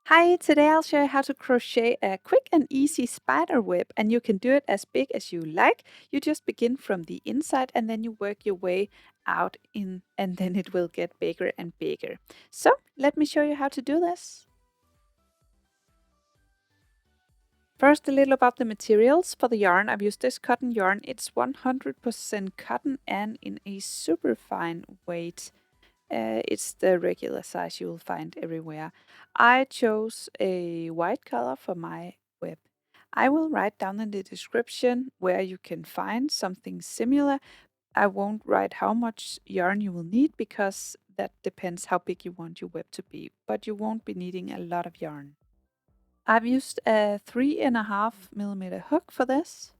Hi, today I'll show you how to crochet a quick and easy spider web, and you can do it as big as you like. You just begin from the inside and then you work your way out in, and then it will get bigger and bigger. So let me show you how to do this. First, a little about the materials. For the yarn, I've used this cotton yarn. It's 100% cotton and in a super fine weight. It's the regular size you will find everywhere. I chose a white color for my web. I will write down in the description where you can find something similar. I won't write how much yarn you will need because that depends how big you want your web to be, but you won't be needing a lot of yarn. I've used a 3.5mm hook for this,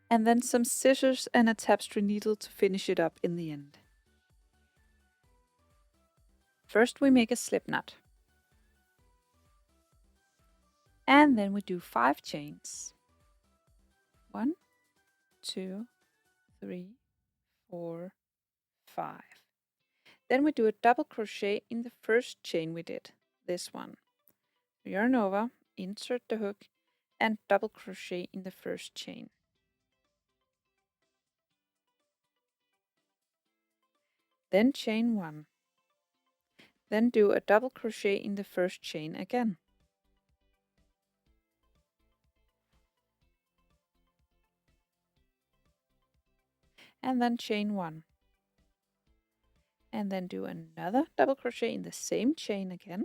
and then some scissors and a tapestry needle to finish it up in the end. First we make a slip knot. And then we do 5 chains. 1, 2, 3, 4, 5. Then we do a double crochet in the first chain we did, this one. Yarn over, insert the hook, and double crochet in the first chain. Then chain 1. Then do a double crochet in the first chain again. And then chain 1. And then do another double crochet in the same chain again.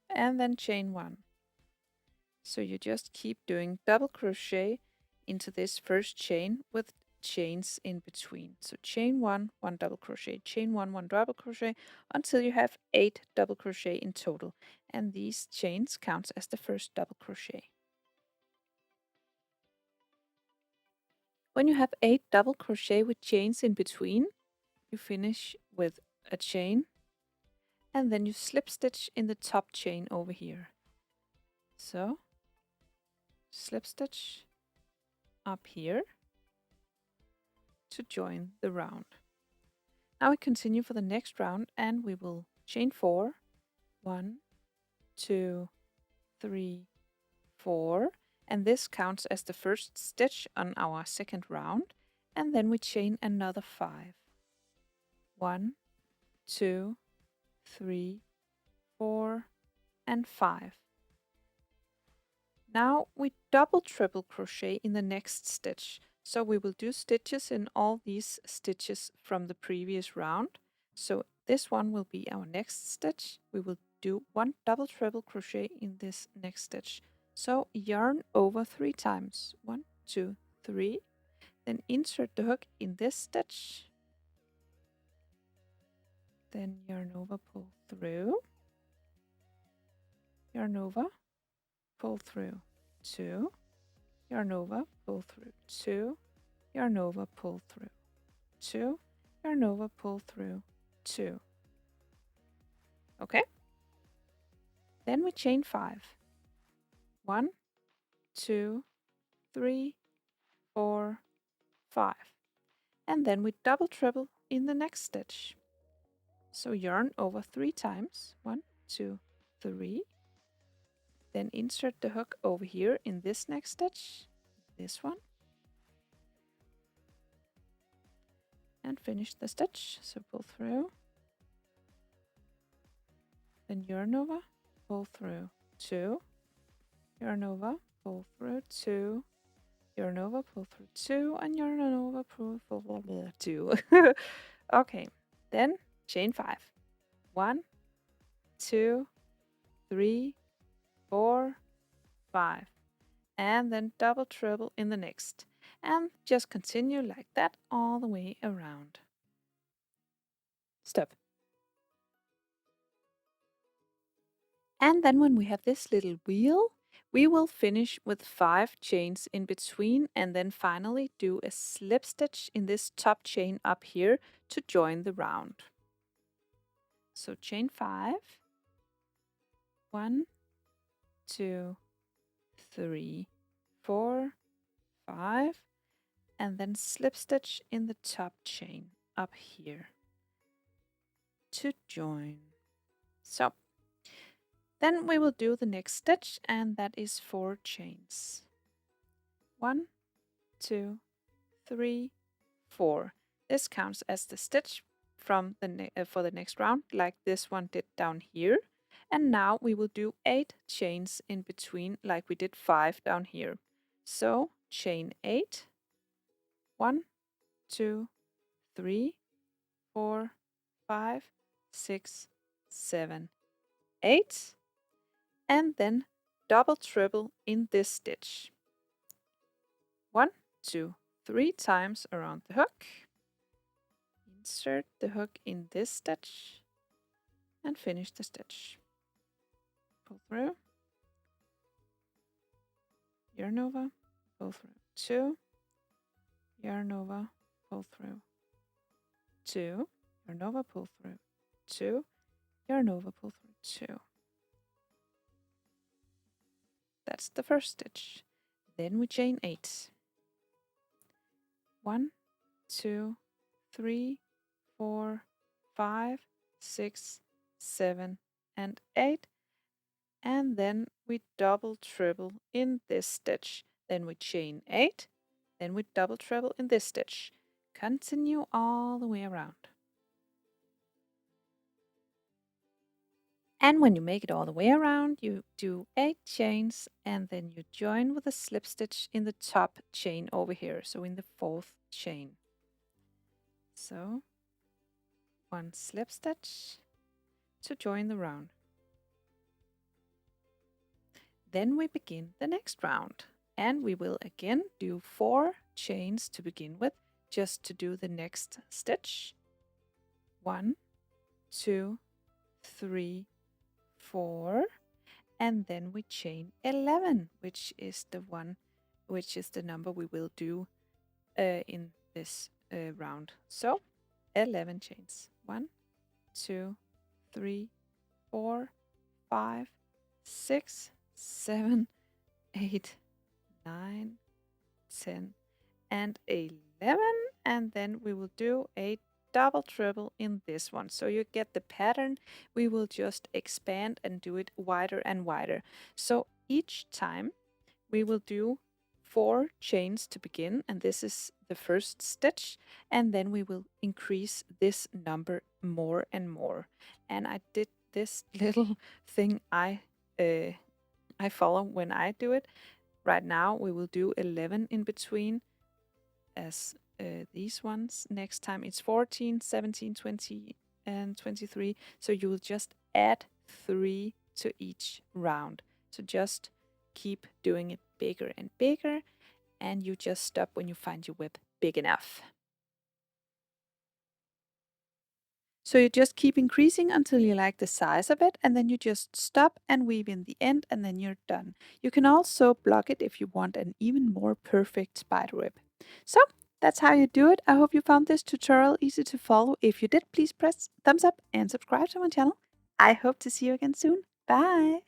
And then chain 1. So you just keep doing double crochet into this first chain with chains in between. So chain 1, 1 double crochet, chain 1, 1 double crochet until you have 8 double crochet in total. And these chains count as the first double crochet. When you have 8 double crochet with chains in between, you finish with a chain and then you slip stitch in the top chain over here. So slip stitch up here to join the round. Now we continue for the next round and we will chain 4, 1, 2, 3, 4, and this counts as the first stitch on our second round, and then we chain another 5. 1, 2, 3, 4, and 5. Now we double triple crochet in the next stitch. So we will do stitches in all these stitches from the previous round. So this one will be our next stitch. We will do 1 double triple crochet in this next stitch. So yarn over 3 times. 1, 2, 3. Then insert the hook in this stitch. Then yarn over, pull through. Yarn over, pull through. 2. Yarn over, pull through. 2. Yarn over, pull through. 2. Yarn over, pull through. 2. Okay? Then we chain 5. 1, 2, 3, 4, 5. And then we double treble in the next stitch. So yarn over 3 times. 1, 2, 3. Then insert the hook over here in this next stitch. This one. And finish the stitch. So pull through. Then yarn over, pull through. 2. Yarn over, pull through. 2. Yarn over, pull through. 2. And yarn over, pull through. 2. Okay. Then chain 5. 1, 2, 3, 4, 5. And then double treble in the next. And just continue like that all the way around. Stop. And then when we have this little wheel, we will finish with 5 chains in between and then finally do a slip stitch in this top chain up here to join the round. So chain 5, 1, 2, 3, 4, 5, and then slip stitch in the top chain up here. to join. So then we will do the next stitch, and that is 4 chains. 1, 2, 3, 4. This counts as the stitch from the for the next round, like this one did down here. And now we will do 8 chains in between, like we did 5 down here. So chain 8, 1, 2, 3, 4, 5, 6, 7, 8, and then double treble in this stitch. 1, 2, 3 times around the hook. Insert the hook in this stitch and finish the stitch. Pull through, yarn over, pull through 2, yarn over, pull through 2, yarn over, pull through 2, yarn over, pull through 2. That's the first stitch. Then we chain 8. 1, 2, 3, 4, 5, 6, 7, and 8. And then we double treble in this stitch. Then we chain 8. Then we double treble in this stitch. Continue all the way around. And when you make it all the way around, you do 8 chains and then you join with a slip stitch in the top chain over here, so in the 4th chain. So 1 slip stitch to join the round. Then we begin the next round, and we will again do 4 chains to begin with, just to do the next stitch. 1, 2, 3, 4, and then we chain 11, which is the number we will do in this round. So 11 chains. 1, 2, 3, 4, 5, 6, 7, 8, 9, 10, and 11, and then we will do a double treble in this one. So you get the pattern. We will just expand and do it wider and wider. So each time we will do 4 chains to begin, and this is the first stitch, and then we will increase this number more and more. And I did this little thing I follow when I do it. Right now we will do 11 in between as these ones. Next time it's 14, 17, 20, and 23. So you will just add 3 to each round. So just keep doing it bigger and bigger, and you just stop when you find your web big enough. So you just keep increasing until you like the size of it, and then you just stop and weave in the end, and then you're done. You can also block it if you want an even more perfect spiderweb. So that's how you do it. I hope you found this tutorial easy to follow. If you did, please press thumbs up and subscribe to my channel. I hope to see you again soon. Bye!